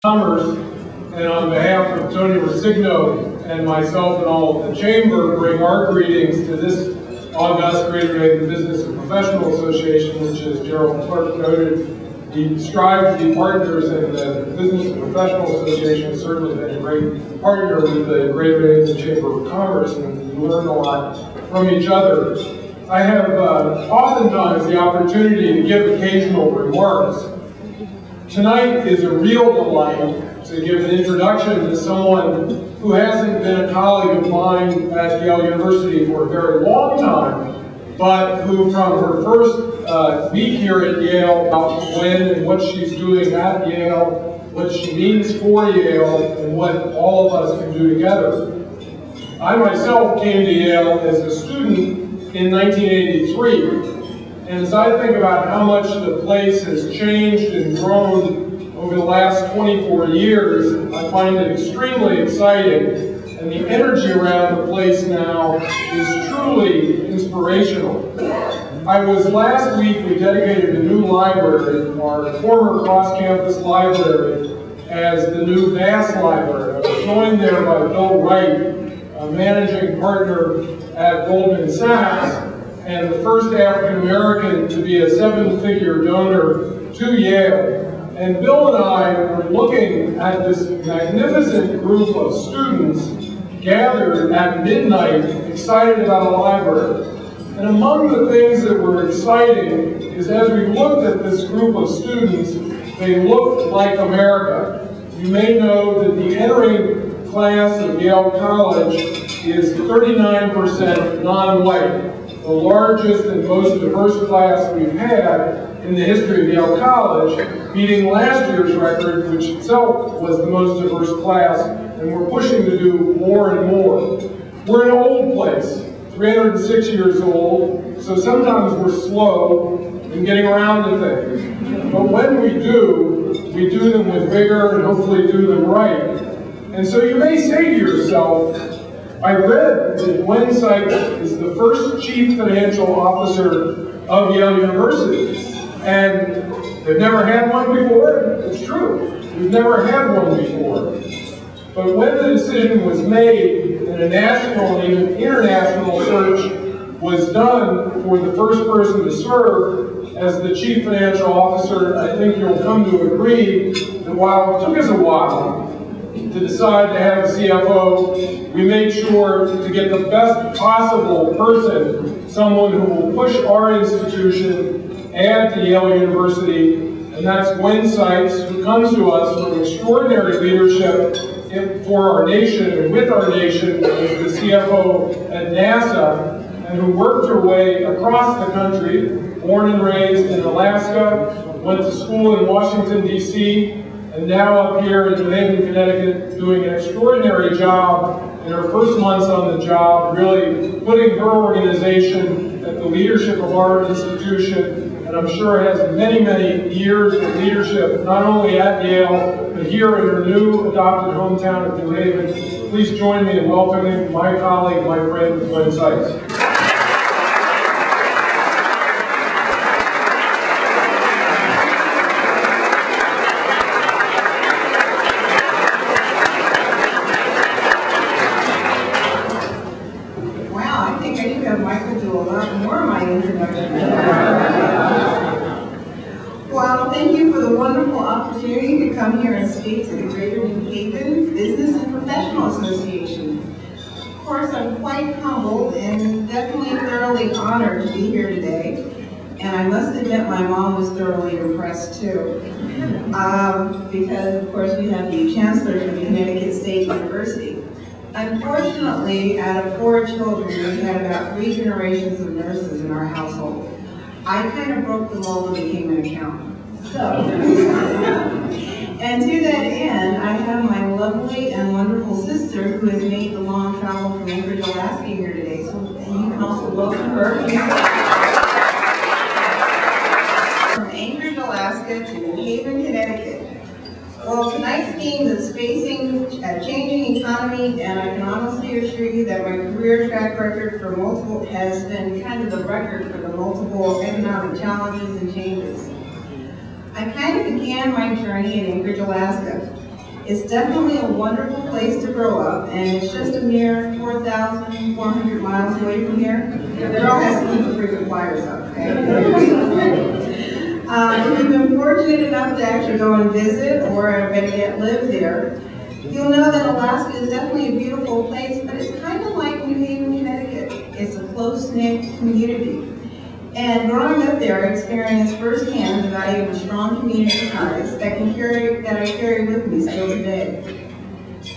Commerce, and on behalf of Tony Resigno and myself and all of the Chamber, bring our greetings to this august Greater Manhattan Business and Professional Association, which, as Gerald Clark noted, we strive to be partners, and the Business and Professional Association has certainly been a great partner with the Greater Manhattan Chamber of Commerce, and we learn a lot from each other. I have oftentimes the opportunity to give occasional remarks. Tonight is a real delight to give an introduction to someone who hasn't been a colleague of mine at Yale University for a very long time, but who from her first week here at Yale, about Gwen and what she's doing at Yale, what she means for Yale, and what all of us can do together. I myself came to Yale as a student in 1983. And as I think about how much the place has changed and grown over the last 24 years, I find it extremely exciting. And the energy around the place now is truly inspirational. I was last week, we dedicated a new library, our former cross-campus library, as the new Bass Library. I was joined there by Bill Wright, a managing partner at Goldman Sachs, and the first African-American to be a 7-figure donor to Yale. And Bill and I were looking at this magnificent group of students gathered at midnight, excited about a library. And among the things that were exciting is as we looked at this group of students, they looked like America. You may know that the entering class of Yale College is 39% non-white. The largest and most diverse class we've had in the history of Yale College, beating last year's record, which itself was the most diverse class, and we're pushing to do more and more. We're an old place, 306 years old, so sometimes we're slow in getting around to things. But when we do them with vigor and hopefully do them right. And so you may say to yourself, I read that Gwen Sykes is the first chief financial officer of Yale University, and they've never had one before. It's true. We've never had one before. But when the decision was made and a national and even international search was done for the first person to serve as the chief financial officer, I think you'll come to agree that while it took us a while to decide to have a CFO, we made sure to get the best possible person, someone who will push our institution, add to Yale University, and that's Gwen Sykes, who comes to us with extraordinary leadership for our nation and with our nation as the CFO at NASA, and who worked her way across the country, born and raised in Alaska, went to school in Washington, D.C., and now up here in Gnhbpa, Connecticut, doing an extraordinary job in her first months on the job, really putting her organization at the leadership of our institution, and I'm sure has many, many years of leadership, not only at Yale, but here in her new adopted hometown of Gnhbpa. Please join me in welcoming my colleague, my friend, Gwen Sykes. Well, thank you for the wonderful opportunity to come here and speak to the Greater Gnhbpa Business and Professional Association. Of course, I'm quite humbled and definitely thoroughly honored to be here today. And I must admit my mom was thoroughly impressed too. Because, of course, we have the Chancellor from Connecticut State University. Unfortunately, out of 4 children, we had about 3 generations of nurses in our household. I kind of broke the mold and became an accountant. So, and to that end, I have my lovely and wonderful sister who has made the long travel from Anchorage, Alaska here today. So you can also welcome her. From Anchorage, Alaska to Gnhbpa, Connecticut. Well, tonight's theme is facing a changing economy, and I can honestly assure you that my career track record for multiple has been kind of the record for the multiple economic challenges and changes. I kind of began my journey in Anchorage, Alaska. It's definitely a wonderful place to grow up, and it's just a mere 4,400 miles away from here. The girl has to keep the frequent flyers up, okay? If you've been fortunate enough to actually go and visit, or better yet, live there, you'll know that Alaska is definitely a beautiful place, but it's kind of like New Haven, Connecticut. It's a close-knit community. And growing up there, I experienced firsthand the value of strong community ties that I carry with me still today.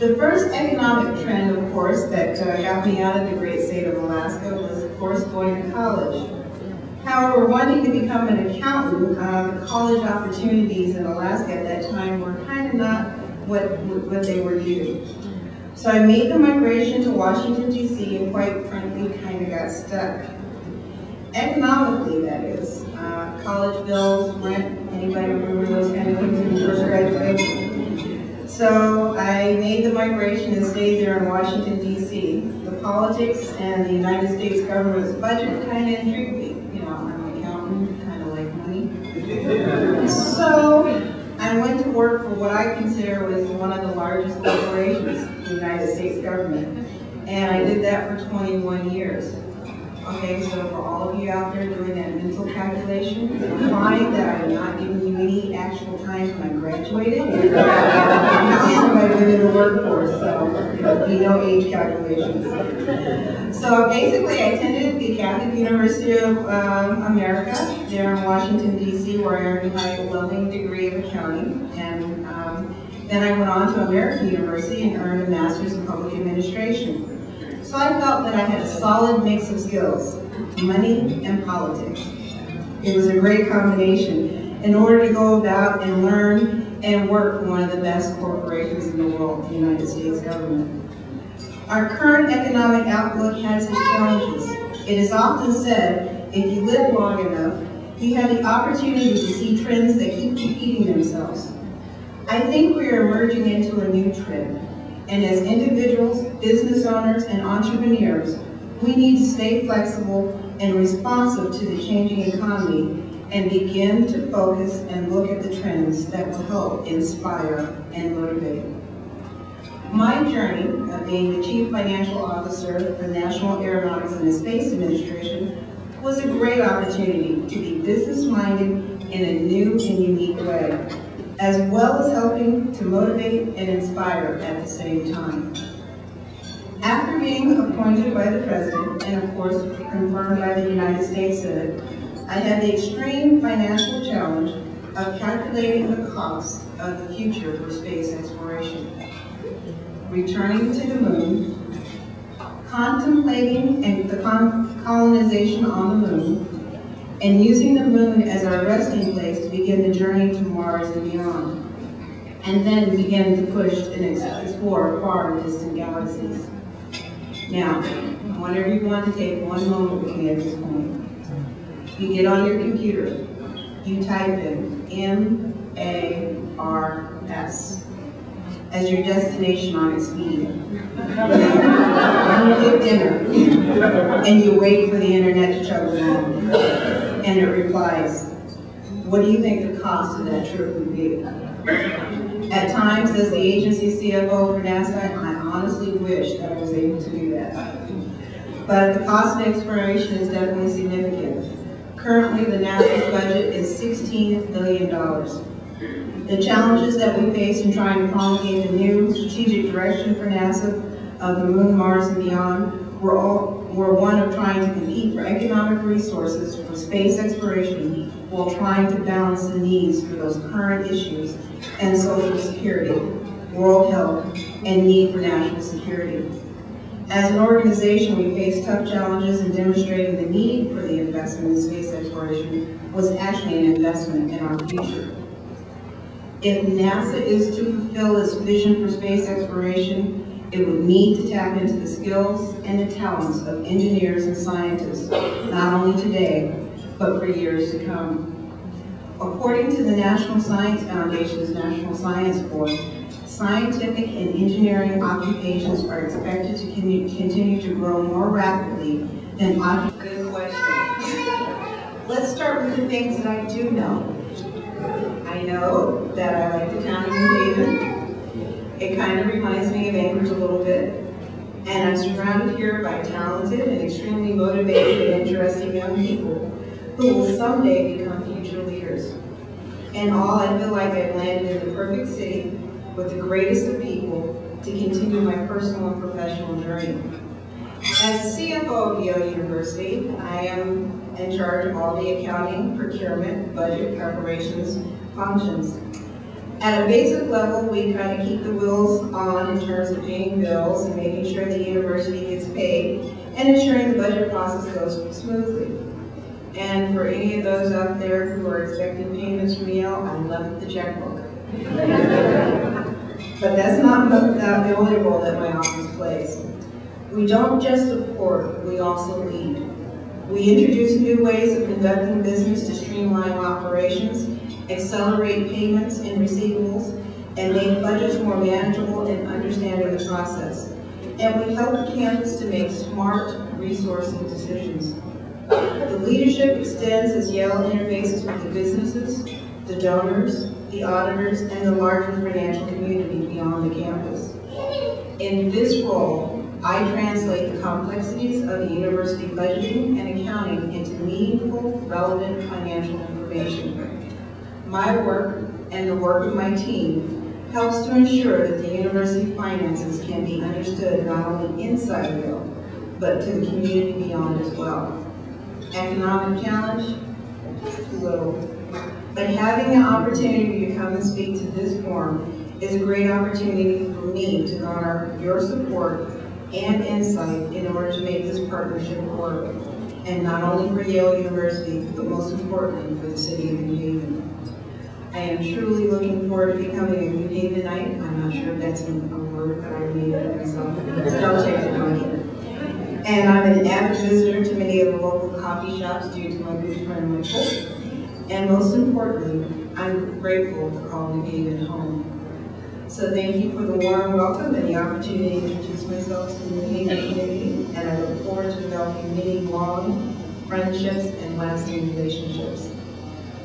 The first economic trend, of course, that got me out of the great state of Alaska was, of course, going to college. However, wanting to become an accountant, the college opportunities in Alaska at that time were kind of not what they were needed. So I made the migration to Washington, D.C., and quite frankly, kind of got stuck. Economically, that is. College bills, rent, anybody remember those kind of things when you first graduated? So I made the migration and stayed there in Washington, D.C. The politics and the United States government's budget kind of intrigued me. You know, I'm an accountant, kind of like money. So I went to work for what I consider was one of the largest corporations in the United States government. And I did that for 21 years. Okay, so for all of you out there doing that mental calculation, you'll find that I'm not giving you any actual time when I graduated. I went in the workforce, so there'll be no age calculations. So basically, I attended the Catholic University of America there in Washington, D.C., where I earned my loving degree of accounting. And then I went on to American University and earned a master's in public administration. So I felt that I had a solid mix of skills, money and politics. It was a great combination in order to go about and learn and work for one of the best corporations in the world, the United States government. Our current economic outlook has its challenges. It is often said, if you live long enough, you have the opportunity to see trends that keep repeating themselves. I think we are emerging into a new trend. And as individuals, business owners, and entrepreneurs, we need to stay flexible and responsive to the changing economy and begin to focus and look at the trends that will help inspire and motivate. My journey of being the Chief Financial Officer for the National Aeronautics and Space Administration was a great opportunity to be business-minded in a new and unique way, as well as helping to motivate and inspire at the same time. After being appointed by the President, and of course confirmed by the United States Senate, I had the extreme financial challenge of calculating the cost of the future for space exploration. Returning to the moon, contemplating the colonization on the moon, and using the moon as our resting place to begin the journey to Mars and beyond, and then begin to push and explore far and distant galaxies. Now, I want everyone to take one moment with me at this point. You get on your computer, you type in MARS as your destination on its speed. You get dinner, and you wait for the internet to chug along. And it replies, what do you think the cost of that trip would be? At times, as the agency CFO for NASA, I honestly wish that I was able to do that. But the cost of exploration is definitely significant. Currently, the NASA's budget is $16 billion. The challenges that we face in trying to promulgate the new strategic direction for NASA of the moon, Mars, and beyond were one of trying to compete for economic resources for space exploration while trying to balance the needs for those current issues and social security, world health, and need for national security. As an organization, we face tough challenges in demonstrating the need for the investment in space exploration was actually an investment in our future. If NASA is to fulfill its vision for space exploration, it would need to tap into the skills and the talents of engineers and scientists, not only today, but for years to come. According to the National Science Foundation's National Science Board, scientific and engineering occupations are expected to continue to grow more rapidly than occupations. Good question. Let's start with the things that I do know. I know that I like the town of Gnhbpa. language a little bit. And I'm surrounded here by talented and extremely motivated and interesting young people who will someday become future leaders. In all, I feel like I've landed in the perfect city with the greatest of people to continue my personal and professional journey. As the CFO of Yale University, I am in charge of all the accounting, procurement, budget preparations functions. At a basic level, we try to keep the wheels on in terms of paying bills and making sure the university gets paid and ensuring the budget process goes smoothly. And for any of those out there who are expecting payments from Yale, I left the checkbook. But that's not the only role that my office plays. We don't just support, we also lead. We introduce new ways of conducting business to streamline operations, accelerate payments and receivables, and make budgets more manageable and understanding the process. And we help the campus to make smart resourcing decisions. The leadership extends as Yale interfaces with the businesses, the donors, the auditors, and the larger financial community beyond the campus. In this role, I translate the complexities of the university budgeting and accounting into meaningful, relevant financial information. My work and the work of my team helps to ensure that the university finances can be understood not only inside Yale, but to the community beyond as well. Economic challenge? Just a little. But having the opportunity to come and speak to this forum is a great opportunity for me to garner your support and insight in order to make this partnership work. And not only for Yale University, but most importantly for the city of New Haven. I am truly looking forward to becoming a New Havenite. I'm not sure if that's a word, but I made it myself. Don't check it out. And I'm an avid visitor to many of the local coffee shops due to my good friend Michael. And most importantly, I'm grateful to call New Haven home. So thank you for the warm welcome and the opportunity to introduce myself to the New Haven community. And I look forward to developing many long friendships and lasting relationships.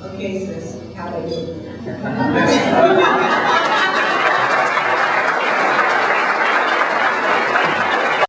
Okay, sis, how about you?